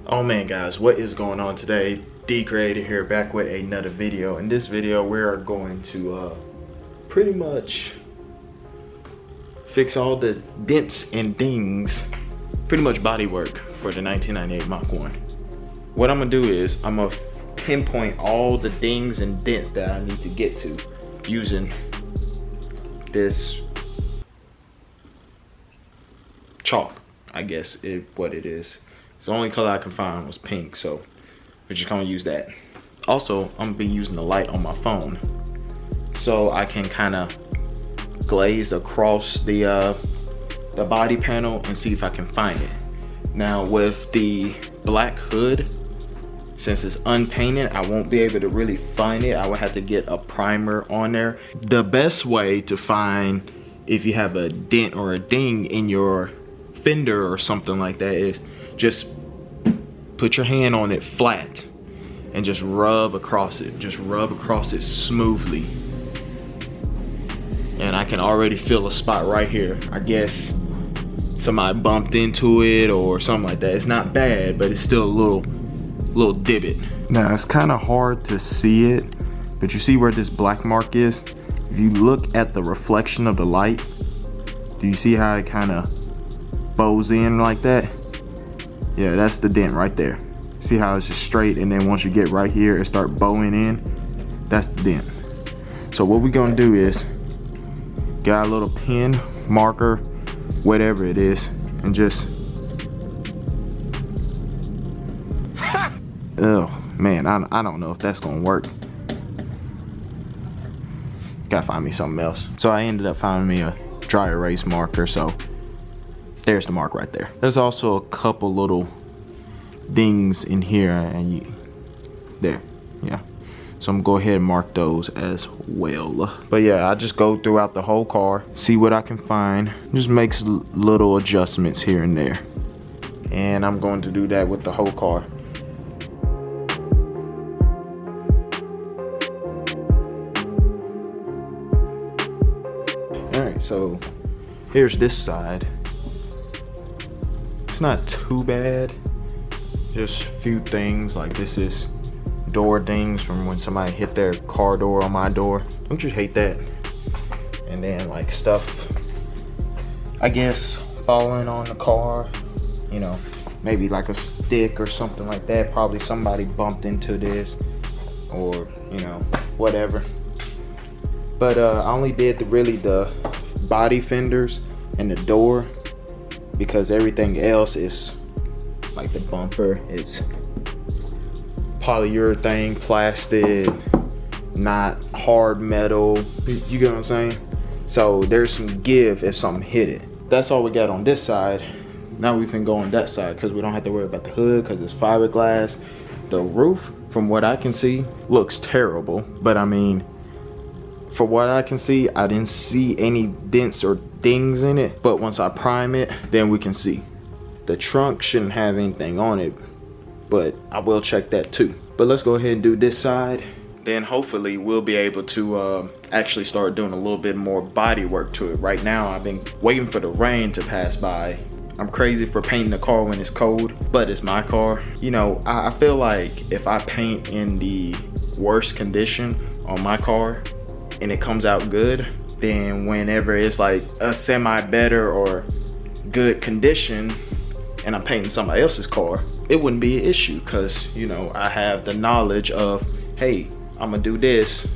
Oh man guys, what is going on today? D Creator here, back with another video. In this video we are going to pretty much fix all the dents and dings, pretty much body work for the 1998 Mach 1. What I'm gonna do is I'm gonna pinpoint all the dings and dents that I need to get to using this chalk, I guess is what it is. The only color I can find was pink, so we're just gonna use that. Also, I'm gonna be using the light on my phone, so I can kind of glaze across the body panel and see if I can find it. Now with the black hood, since it's unpainted, I won't be able to really find it. I would have to get a primer on there. The best way to find if you have a dent or a ding in your fender or something like that is just put your hand on it flat and just rub across it. Just rub across it smoothly. And I can already feel a spot right here. I guess somebody bumped into it or something like that. It's not bad, but it's still a little divot. Now it's kind of hard to see it, but you see where this black mark is? If you look at the reflection of the light, do you see how it kind of bows in like that? Yeah, that's the dent right there. See how it's just straight, and then once you get right here it start bowing in? That's the dent. So what we're gonna do is get a little pen, marker, whatever it is, and just oh man, I don't know if that's gonna work. Gotta find me something else. So I ended up finding me a dry erase marker, so there's the mark right there. There's also a couple little dings in here, and there, yeah. So I'm gonna go ahead and mark those as well. But yeah, I just go throughout the whole car, see what I can find, just makes little adjustments here and there. And I'm going to do that with the whole car. All right, so here's this side. It's not too bad, just a few things, like this is door dings from when somebody hit their car door on my door. Don't you hate that? And then like stuff, I guess, falling on the car, you know, maybe like a stick or something like that. Probably somebody bumped into this, or you know, whatever. But I only did really the body fenders and the door, because everything else is like the bumper, it's polyurethane, plastic, not hard metal. You get what I'm saying? So there's some give if something hit it. That's all we got on this side. Now we can go on that side because we don't have to worry about the hood because it's fiberglass. The roof, from what I can see, looks terrible, but I mean, for what I can see, I didn't see any dents or dings in it, but once I prime it, then we can see. The trunk shouldn't have anything on it, but I will check that too. But let's go ahead and do this side. Then hopefully we'll be able to actually start doing a little bit more body work to it. Right now, I've been waiting for the rain to pass by. I'm crazy for painting the car when it's cold, but it's my car. You know, I feel like if I paint in the worst condition on my car and it comes out good, then whenever it's like a semi better or good condition and I'm painting somebody else's car, it wouldn't be an issue, because you know, I have the knowledge of, hey, I'm gonna do this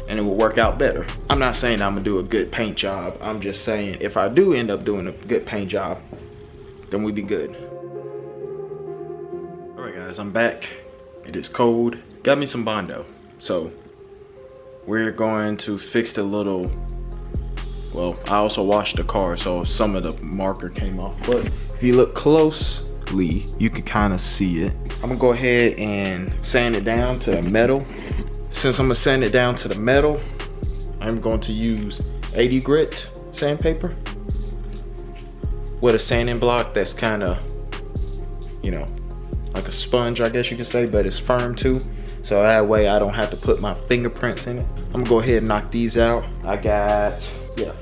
and it will work out better. I'm not saying I'm gonna do a good paint job. I'm just saying if I do end up doing a good paint job, then we'd be good. All right guys, I'm back. It is cold. Got me some Bondo. So we're going to fix the little, well, I also washed the car, so some of the marker came off, but if you look closely, you can kind of see it. I'm gonna go ahead and sand it down to the metal. Since I'm gonna sand it down to the metal, I'm going to use 80 grit sandpaper with a sanding block that's kind of, you know, like a sponge, I guess you could say, but it's firm too. So that way I don't have to put my fingerprints in it. I'm gonna go ahead and knock these out. I got,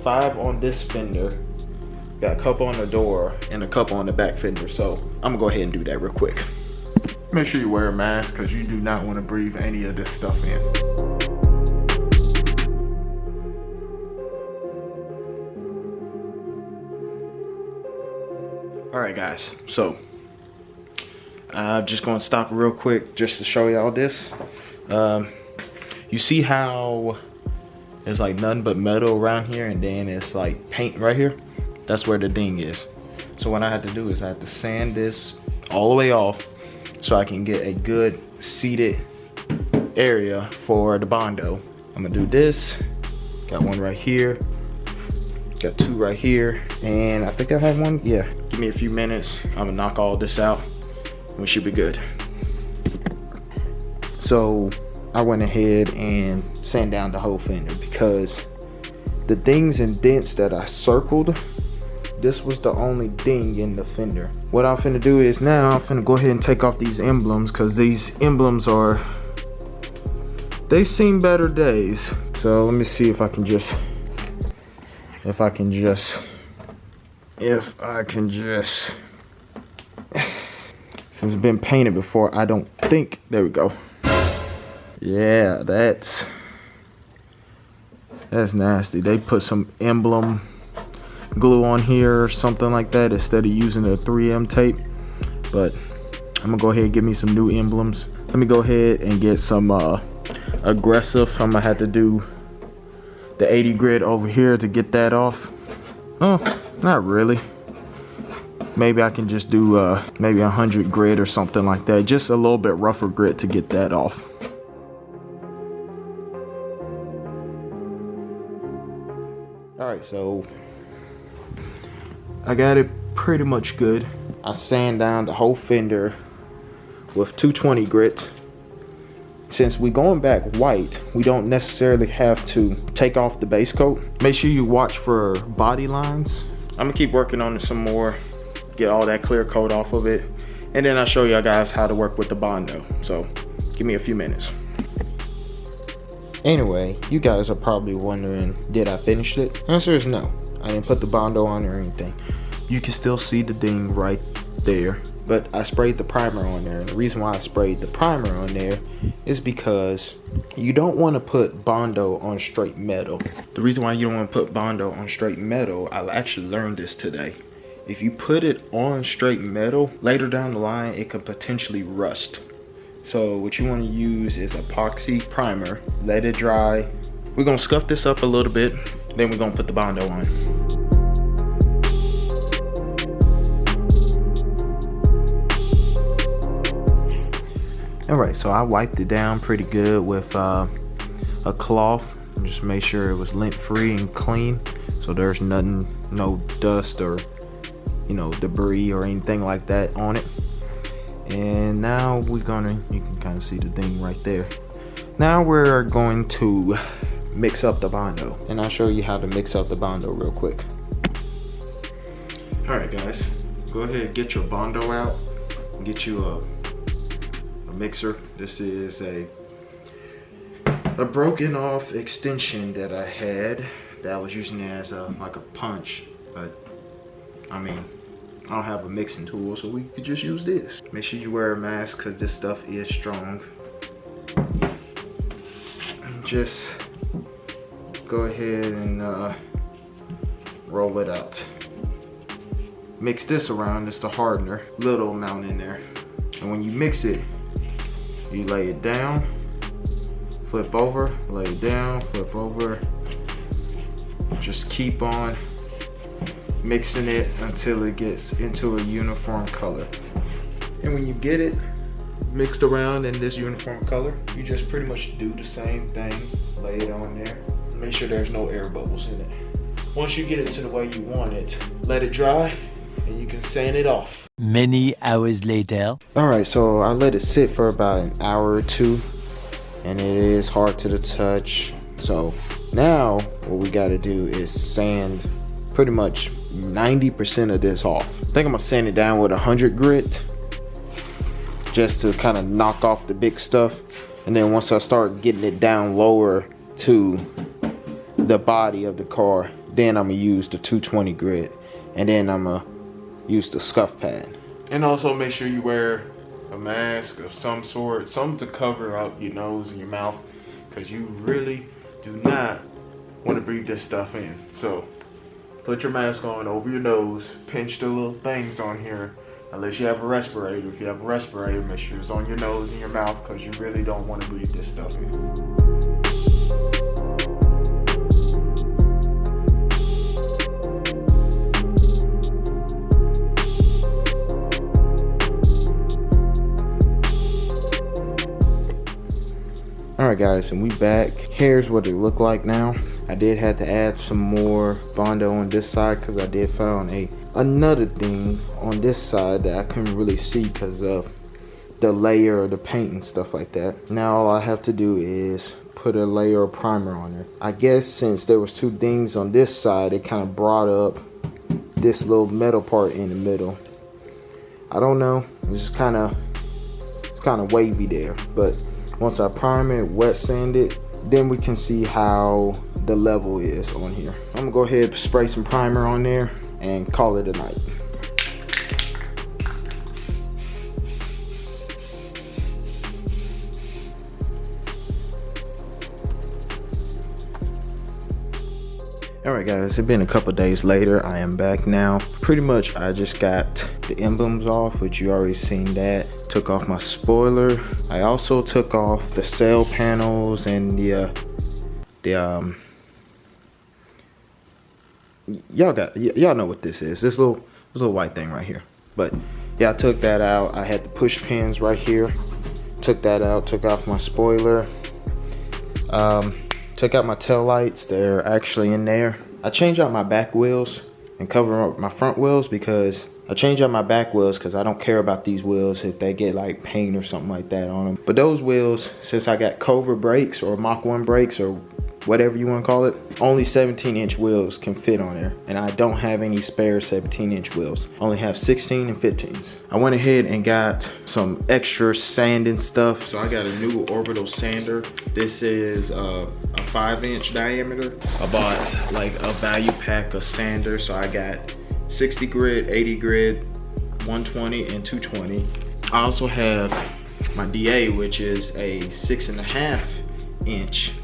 5 on this fender, got a couple on the door, and a couple on the back fender. So I'm gonna go ahead and do that real quick. Make sure you wear a mask because you do not want to breathe any of this stuff in. All right, guys, so I'm just going to stop real quick just to show y'all this. You see how there's like nothing but metal around here, and then it's like paint right here? That's where the ding is. So what I had to do is I had to sand this all the way off so I can get a good seated area for the Bondo. I'm gonna do this. Got one right here. Got two right here. And I think I have one. Yeah, give me a few minutes. I'm gonna knock all this out. We should be good. So I went ahead and sand down the whole fender because the dings and dents that I circled, this was the only ding in the fender. What I'm finna do is now I'm finna go ahead and take off these emblems because these emblems they seen better days. So let me see if I can just since it's been painted before, I don't think, there we go. Yeah, that's nasty. They put some emblem glue on here or something like that instead of using the 3M tape. But I'm gonna go ahead and give me some new emblems. Let me go ahead and get some aggressive. I'm gonna have to do the 80 grit over here to get that off. Oh, not really. Maybe I can just do maybe 100 grit or something like that. Just a little bit rougher grit to get that off. All right, so I got it pretty much good. I sand down the whole fender with 220 grit. Since we going back white, we don't necessarily have to take off the base coat. Make sure you watch for body lines. I'm gonna keep working on it some more, get all that clear coat off of it, and then I'll show you guys how to work with the Bondo. So give me a few minutes. Anyway, you guys are probably wondering, did I finish it? Answer is no. I didn't put the Bondo on or anything. You can still see the ding right there, but I sprayed the primer on there. And the reason why I sprayed the primer on there is because you don't want to put Bondo on straight metal. The reason why you don't want to put Bondo on straight metal, I actually learned this today. If you put it on straight metal, later down the line, it could potentially rust. So what you want to use is epoxy primer, let it dry. We're gonna scuff this up a little bit, then we're gonna put the Bondo on. All right, so I wiped it down pretty good with a cloth. Just make sure it was lint free and clean. So there's nothing, no dust or debris or anything like that on it. And now you can kind of see the thing right there. Now we're going to mix up the Bondo, and I'll show you how to mix up the Bondo real quick. All right, guys, go ahead and get your Bondo out and get you a mixer. This is a broken off extension that I had that I was using as like a punch, but I mean, I don't have a mixing tool, so we could just use this. Make sure you wear a mask because this stuff is strong. And just go ahead and roll it out. Mix this around, it's the hardener, little amount in there. And when you mix it, you lay it down, flip over, lay it down, flip over. Just keep on mixing it until it gets into a uniform color. And when you get it mixed around in this uniform color, you just pretty much do the same thing. Lay it on there. Make sure there's no air bubbles in it. Once you get it to the way you want it, let it dry and you can sand it off. Many hours later. All right, so I let it sit for about an hour or two, and it is hard to the touch. So now what we got to do is sand pretty much 90% of this off. I think I'm gonna sand it down with 100 grit just to kind of knock off the big stuff. And then once I start getting it down lower to the body of the car, then I'm gonna use the 220 grit, and then I'm gonna use the scuff pad. And also make sure you wear a mask of some sort, something to cover up your nose and your mouth, because you really do not want to breathe this stuff in. So put your mask on over your nose, pinch the little things on here, unless you have a respirator. If you have a respirator, make sure it's on your nose and your mouth, because you really don't want to breathe this stuff in. Alright guys, and we back. Here's what it looked like now. I did have to add some more Bondo on this side because I did found another thing on this side that I couldn't really see because of the layer of the paint and stuff like that. Now all I have to do is put a layer of primer on there. I guess since there was two things on this side, it kind of brought up this little metal part in the middle. I don't know, it's kind of wavy there, but once I prime it, wet sand it, then we can see how the level is on here. I'm gonna go ahead and spray some primer on there and call it a night. Alright guys, it's been a couple days later. I am back now. Pretty much I just got the emblems off, which you already seen that. Took off my spoiler. I also took off the sail panels and y'all know what this is. This little white thing right here. But yeah, I took that out. I had the push pins right here. Took that out, took off my spoiler. Took out my tail lights. They're actually in there. I changed out my back wheels and cover up my front wheels because I changed out my back wheels because I don't care about these wheels if they get like paint or something like that on them. But those wheels, since I got Cobra brakes or Mach 1 brakes or whatever you want to call it, only 17-inch wheels can fit on there, and I don't have any spare 17-inch wheels. I only have 16 and 15s. I went ahead and got some extra sanding stuff. So I got a new orbital sander. This is a 5-inch diameter. I bought like a value pack of sanders, so I got 60 grit, 80 grit, 120 and 220. I also have my DA, which is a 6.5 inch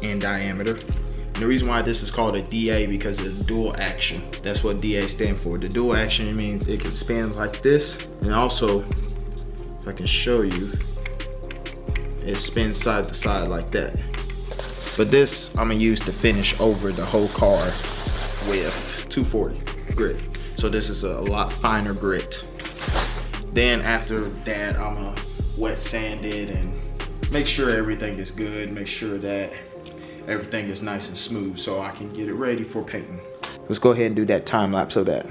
in diameter. And the reason why this is called a DA because it's dual action. That's what DA stands for. The dual action means it can spin like this, and also, if I can show you, it spins side to side like that. But this I'm gonna use to finish over the whole car with 240 grit. So this is a lot finer grit. Then after that, I'm gonna wet sand it and make sure everything is good. Make sure that everything is nice and smooth so I can get it ready for painting. Let's go ahead and do that time lapse of that.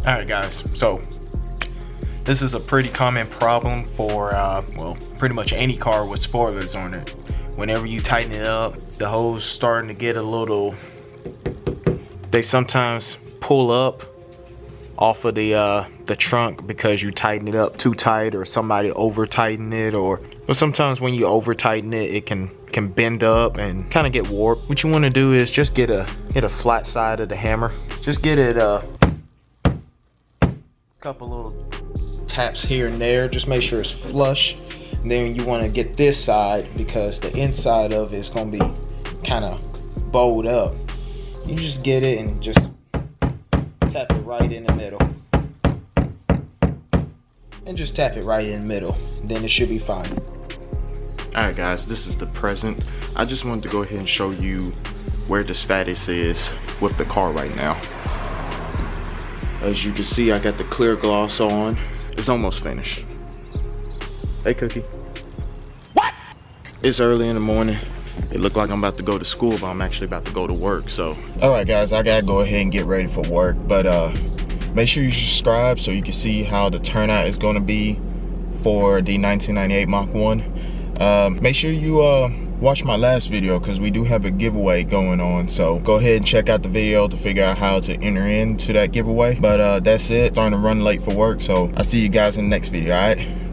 Alright guys, so this is a pretty common problem for well, pretty much any car with spoilers on it. Whenever you tighten it up, the holes starting to get a little, they sometimes pull up off of the trunk because you tighten it up too tight, or somebody over tighten it, or sometimes when you over tighten it, it can bend up and kind of get warped. What you want to do is just get a flat side of the hammer. Just get it couple little taps here and there. Just make sure it's flush. And then you want to get this side because the inside of it is going to be kind of bowed up. You just get it and just tap it right in the middle. And just tap it right in the middle. Then it should be fine. Alright guys, this is the present. I just wanted to go ahead and show you where the status is with the car right now. As you can see, I got the clear gloss on. It's almost finished. Hey Cookie. What? It's early in the morning. It looked like I'm about to go to school, but I'm actually about to go to work. So all right guys, I gotta go ahead and get ready for work, but make sure you subscribe so you can see how the turnout is going to be for the 1998 Mach 1. Make sure you watch my last video because we do have a giveaway going on, so go ahead and check out the video to figure out how to enter into that giveaway. But that's it. Starting to run late for work, so I'll see you guys in the next video. All right.